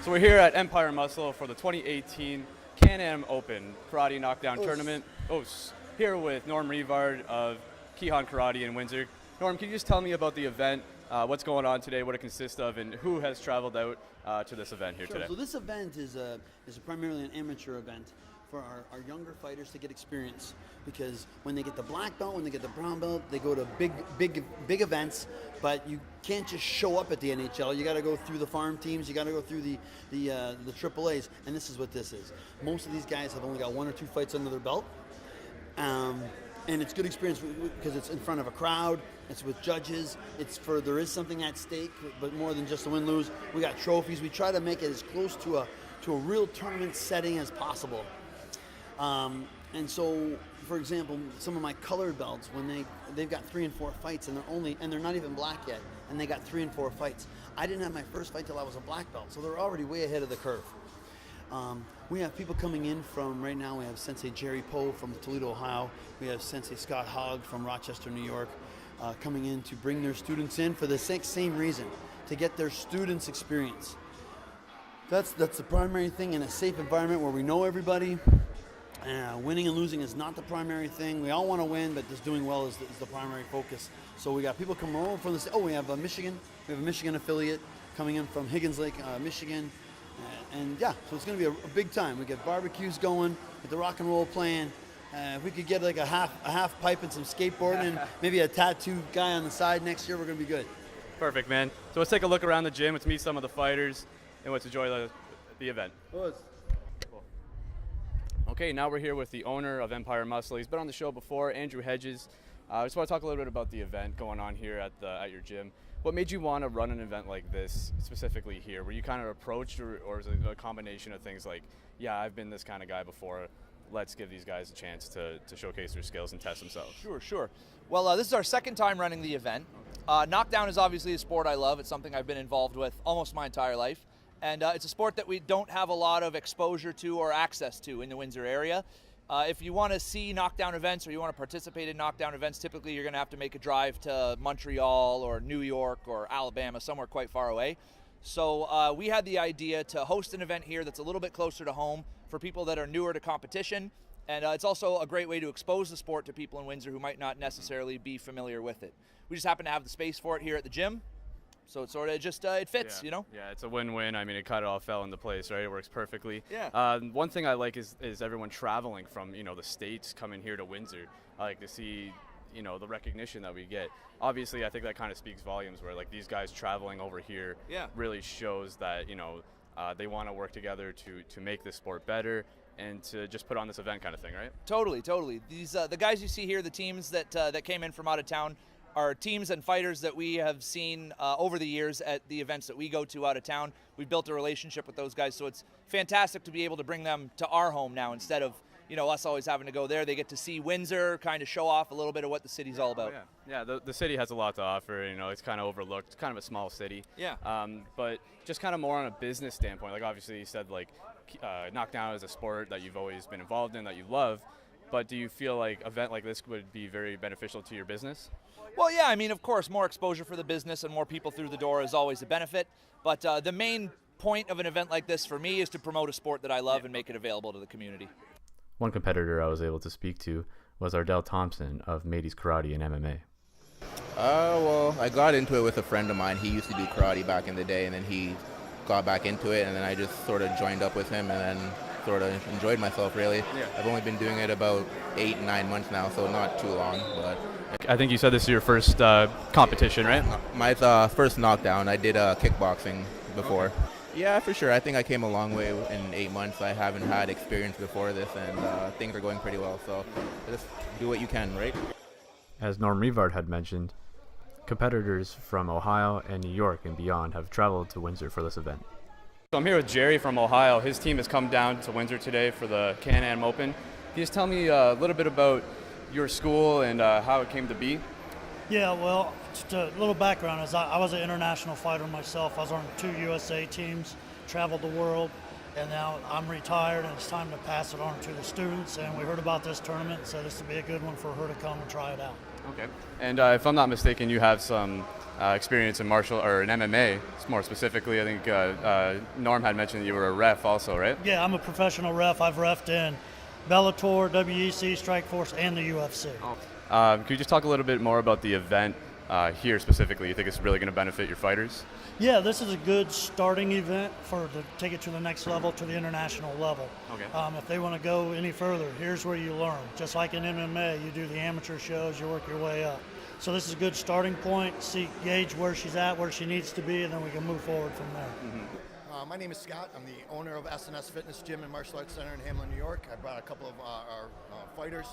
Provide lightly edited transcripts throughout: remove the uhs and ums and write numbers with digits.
So we're here at Empire Muscle for the 2018 Can-Am Open Karate Knockdown Tournament. Here with Norm Rivard of Kihon Karate in Windsor. Norm, can you just tell me about the event, what's going on today, what it consists of, and who has traveled out to this event here today? So this event is primarily an amateur event for our younger fighters to get experience, because when they get the black belt, when they get the brown belt, they go to big events, but you can't just show up at the NHL. You got to go through the farm teams, you got to go through the AAAs, and this is what this is. Most of these guys have only got 1 or 2 fights under their belt, and it's good experience because it's in front of a crowd, it's with judges, there is something at stake, but more than just a win-lose. We got trophies. We try to make it as close to a real tournament setting as possible. And so, for example, some of my colored belts, when they've got 3 and 4 fights, and they're not even black yet, and they got 3 and 4 fights. I didn't have my first fight till I was a black belt, so they're already way ahead of the curve. We have people coming in from, right now we have Sensei Jerry Poe from Toledo, Ohio. We have Sensei Scott Hogg from Rochester, New York, coming in to bring their students in for the same reason, to get their students experience. That's the primary thing, in a safe environment where we know everybody. Winning and losing is not the primary thing. We all want to win, but just doing well is the primary focus. So we got people coming over from the we have Michigan. We have a Michigan affiliate coming in from Higgins Lake, Michigan. And yeah, so it's going to be a big time. We get barbecues going, with the rock and roll playing. If we could get like a half pipe and some skateboarding and maybe a tattoo guy on the side next year, we're going to be good. Perfect, man. So let's take a look around the gym. Let's meet some of the fighters and let's enjoy the event. Okay, now we're here with the owner of Empire Muscle. He's been on the show before, Andrew Hedges. I just want to talk a little bit about the event going on here at your gym. What made you want to run an event like this specifically here? Were you kind of approached, or is it a combination of things like, yeah, I've been this kind of guy before, let's give these guys a chance to showcase their skills and test themselves? Sure. Well, this is our second time running the event. Knockdown is obviously a sport I love. It's something I've been involved with almost my entire life. And it's a sport that we don't have a lot of exposure to or access to in the Windsor area. If you want to see knockdown events or you want to participate in knockdown events, typically you're going to have to make a drive to Montreal or New York or Alabama, somewhere quite far away. So we had the idea to host an event here that's a little bit closer to home for people that are newer to competition. And it's also a great way to expose the sport to people in Windsor who might not necessarily be familiar with it. We just happen to have the space for it here at the gym. So it sort of just, it fits, you know? Yeah, it's a win-win. I mean, it kind of all fell into place, right? It works perfectly. Yeah. One thing I like is everyone traveling from, the States coming here to Windsor. I like to see, the recognition that we get. Obviously, I think that kind of speaks volumes where, like, these guys traveling over here really shows that, they want to work together to make this sport better and to just put on this event kind of thing, right? Totally. These the guys you see here, the teams that came in from out of town, are teams and fighters that we have seen over the years at the events that we go to out of town. We've built a relationship with those guys, so it's fantastic to be able to bring them to our home now instead of us always having to go there. They get to see Windsor, kind of show off a little bit of what the city's all about. The city has a lot to offer. It's kind of overlooked. It's kind of a small city. Yeah. But just kind of more on a business standpoint, like obviously you said knockdown is a sport that you've always been involved in, that you love. But do you feel like an event like this would be very beneficial to your business? Well, yeah, I mean, of course, more exposure for the business and more people through the door is always a benefit. But the main point of an event like this for me is to promote a sport that I love and make it available to the community. One competitor I was able to speak to was Ardell Thompson of Matey's Karate and MMA. Well, I got into it with a friend of mine. He used to do karate back in the day, and then he got back into it, and then I just sort of joined up with him, and then sort of enjoyed myself, really. Yeah. I've only been doing it about 8-9 months now, so not too long. But I think you said this is your first competition, right? My first knockdown. I did kickboxing before. Okay. Yeah, for sure. I think I came a long way in 8 months. I haven't had experience before this, and things are going pretty well. So just do what you can, right? As Norm Rivard had mentioned, competitors from Ohio and New York and beyond have traveled to Windsor for this event. So I'm here with Jerry from Ohio. His team has come down to Windsor today for the Can-Am Open. Can you just tell me a little bit about your school and how it came to be? Yeah, well, just a little background is I was an international fighter myself. I was on 2 USA teams, traveled the world, and now I'm retired, and it's time to pass it on to the students. And we heard about this tournament, so this would be a good one for her to come and try it out. Okay. And if I'm not mistaken, you have some experience in martial or in MMA, more specifically. I think Norm had mentioned that you were a ref also, right? Yeah, I'm a professional ref. I've refed in Bellator, WEC, Strikeforce, and the UFC. Could you just talk a little bit more about the event here specifically? You think it's really going to benefit your fighters? Yeah, this is a good starting event to take it to the next level, to the international level. Okay. If they want to go any further, here's where you learn. Just like in MMA, you do the amateur shows, you work your way up. So this is a good starting point, gauge where she's at, where she needs to be, and then we can move forward from there. Mm-hmm. My name is Scott. I'm the owner of S&S Fitness Gym and Martial Arts Center in Hamlin, New York. I brought a couple of our fighters.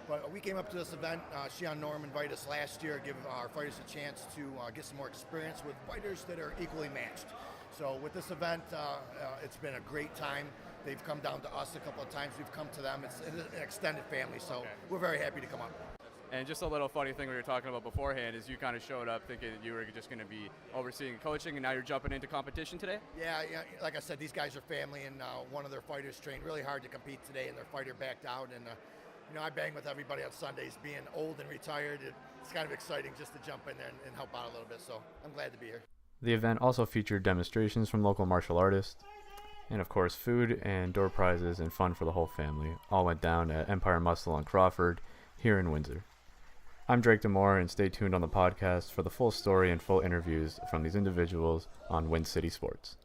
But we came up to this event. Shion Norm invited us last year, give our fighters a chance to get some more experience with fighters that are equally matched. So with this event, it's been a great time. They've come down to us a couple of times. We've come to them. It's an extended family, so we're very happy to come up. And just a little funny thing we were talking about beforehand is you kind of showed up thinking that you were just going to be overseeing coaching, and now you're jumping into competition today? Yeah, like I said, these guys are family, and one of their fighters trained really hard to compete today, and their fighter backed out. And I bang with everybody on Sundays. Being old and retired, it's kind of exciting just to jump in there and help out a little bit. So I'm glad to be here. The event also featured demonstrations from local martial artists, and of course food and door prizes and fun for the whole family. All went down at Empire Muscle on Crawford here in Windsor. I'm Drake Demore, and stay tuned on the podcast for the full story and full interviews from these individuals on WinCity Sports.